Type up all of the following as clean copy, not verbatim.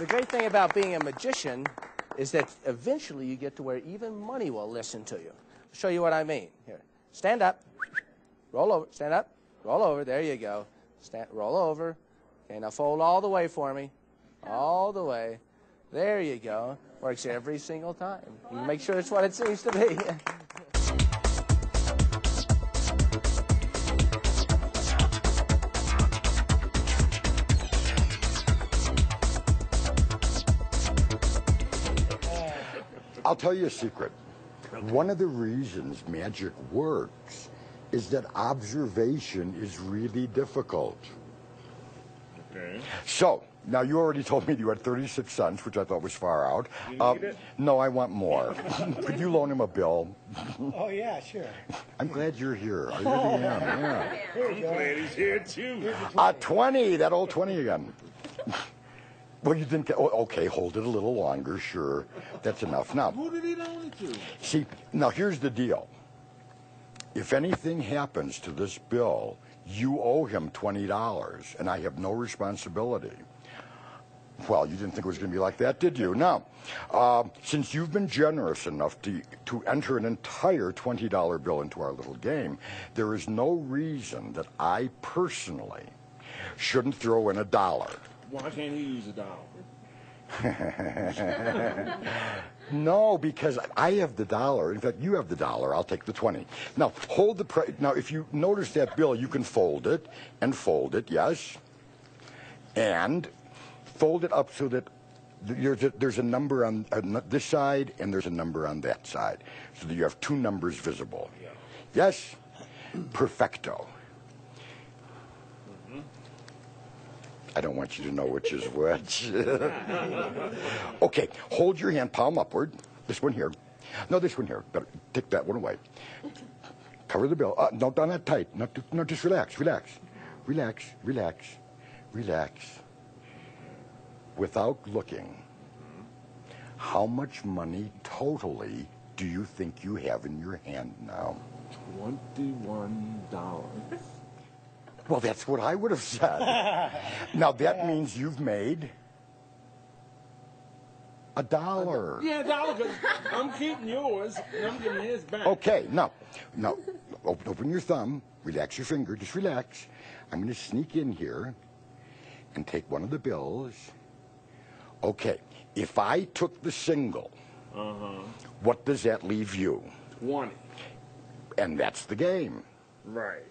great thing about being a magician is that eventually you get to where even money will listen to you. I'll show you what I mean. Here, stand up, roll over, stand up, roll over. There you go. Roll over. Okay, now fold all the way for me. All the way. There you go. Works every single time. You make sure it's what it seems to be. I'll tell you a secret. One of the reasons magic works is that observation is really difficult. Okay. So, now you already told me you had 36 cents, which I thought was far out. You need it? No, I want more. Could you loan him a bill? Oh, yeah, sure. I'm glad you're here. I really am, yeah. I'm glad he's here, too. 20, that old 20 again. Well, you didn't get, oh, okay, hold it a little longer, sure. That's enough. Now, Who did he loan it to? see, now here's the deal. If anything happens to this bill, you owe him $20, and I have no responsibility. Well, you didn't think it was going to be like that, did you? Now, since you've been generous enough to enter an entire $20 bill into our little game, there is no reason that I personally shouldn't throw in $1. Why can't he use $1? No, because I have the $1. In fact, you have the $1. I'll take the 20. Now, hold the now, if you notice that bill, you can fold it, yes, and fold it up so that there's a number on this side and there's a number on that side, so that you have two numbers visible. Yeah. Yes, perfecto. I don't want you to know which is which. Okay, hold your hand, palm upward. This one here. No, this one here. Better take that one away. Cover the bill. No, not tight. No, just relax, relax. Relax, relax, relax. Without looking, how much money totally do you think you have in your hand now? $21. Well, that's what I would have said. Now, that means you've made $1. Yeah, $1, because I'm keeping yours, and I'm giving his back. Okay, now, open your thumb, relax your finger, just relax. I'm going to sneak in here and take one of the bills. Okay, if I took the single, what does that leave you? 20. And that's the game. Right.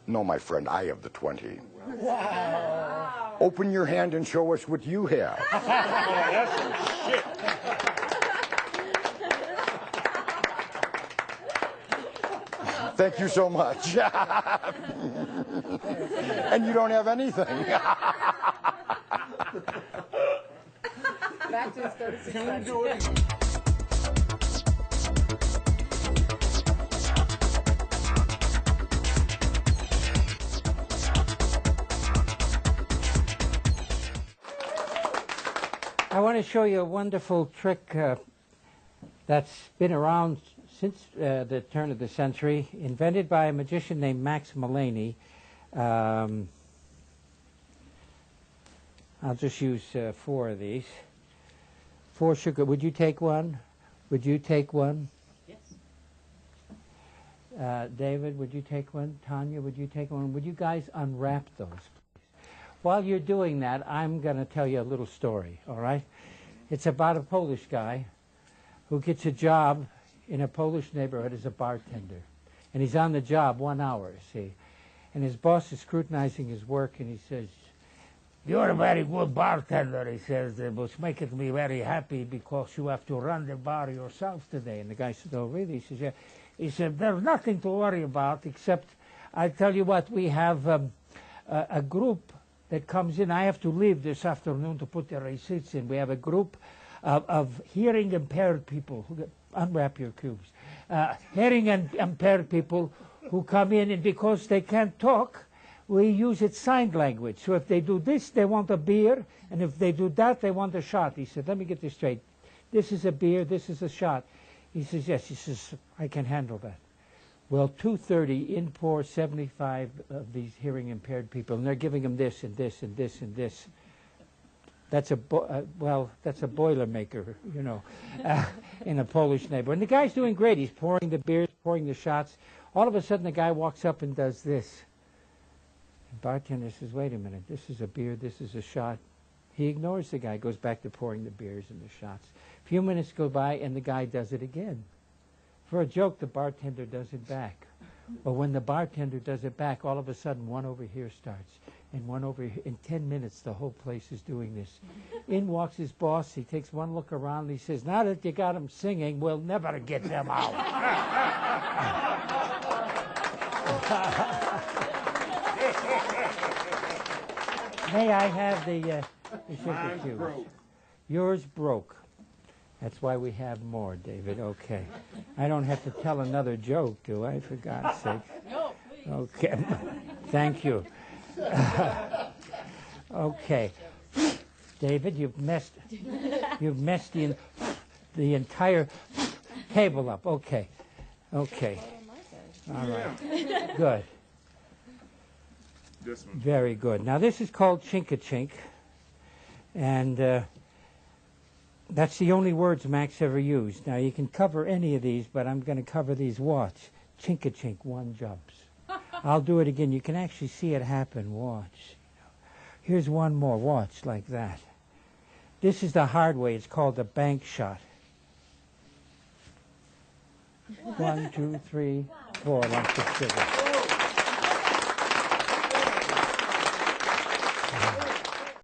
No, my friend, I have the 20. Wow. Open your hand and show us what you have. Oh, that's some shit. Thank you so much. And you don't have anything. Back to his 36 Can we cents. do it? I want to show you a wonderful trick that's been around since the turn of the century, invented by a magician named Maigc. I'll just use 4 of these. 4 sugar. Would you take one? Would you take one? Yes. David, would you take one? Tanya, would you take one? Would you guys unwrap those, please? While you're doing that, I'm going to tell you a little story, all right? It's about a Polish guy who gets a job in a Polish neighborhood as a bartender. And he's on the job 1 hour, see? And his boss is scrutinizing his work, and he says, "You're a very good bartender," he says, "which makes me very happy because you have to run the bar yourself today." And the guy said, "Oh, really?" He says, "Yeah." He said, "There's nothing to worry about except, I tell you what, we have a group that comes in. I have to leave this afternoon to put the receipts in. We have a group of hearing impaired people who unwrap your cubes. Hearing impaired people who come in, and because they can't talk, we use it sign language. So if they do this, they want a beer, and if they do that, they want a shot." He said, "Let me get this straight. This is a beer, this is a shot." He says, "Yes." He says, "I can handle that. Well, 230 in pour 75 of these hearing impaired people, and they're giving them this and this and this and this. That's that's a Boilermaker, you know, in a Polish neighborhood. And the guy's doing great. He's pouring the beers, pouring the shots. All of a sudden, the guy walks up and does this. The bartender says, wait a minute, this is a beer, this is a shot. He ignores the guy, goes back to pouring the beers and the shots. A few minutes go by, and the guy does it again. For a joke, the bartender does it back. But when the bartender does it back, all of a sudden, one over here starts, and one over here. In 10 minutes, the whole place is doing this. In walks his boss. He takes one look around. He says, now that you got them singing, we'll never get them out. May I have the sugar cubes? Broke. Yours broke. That's why we have more, David. Okay. I don't have to tell another joke, do I, for God's sake? No, please. Okay. Thank you. Okay. David, you've messed the entire table up. Okay. Okay. All right. Good. This one. Very good. Now, this is called Chink-a-Chink, and that's the only words Max ever used. Now, you can cover any of these, but I'm going to cover these. Watch. Chink-a-chink, one jumps. I'll do it again. You can actually see it happen. Watch. Here's one more. Watch, like that. This is the hard way. It's called the bank shot. 1, 2, 3, 4 lumps of sugar.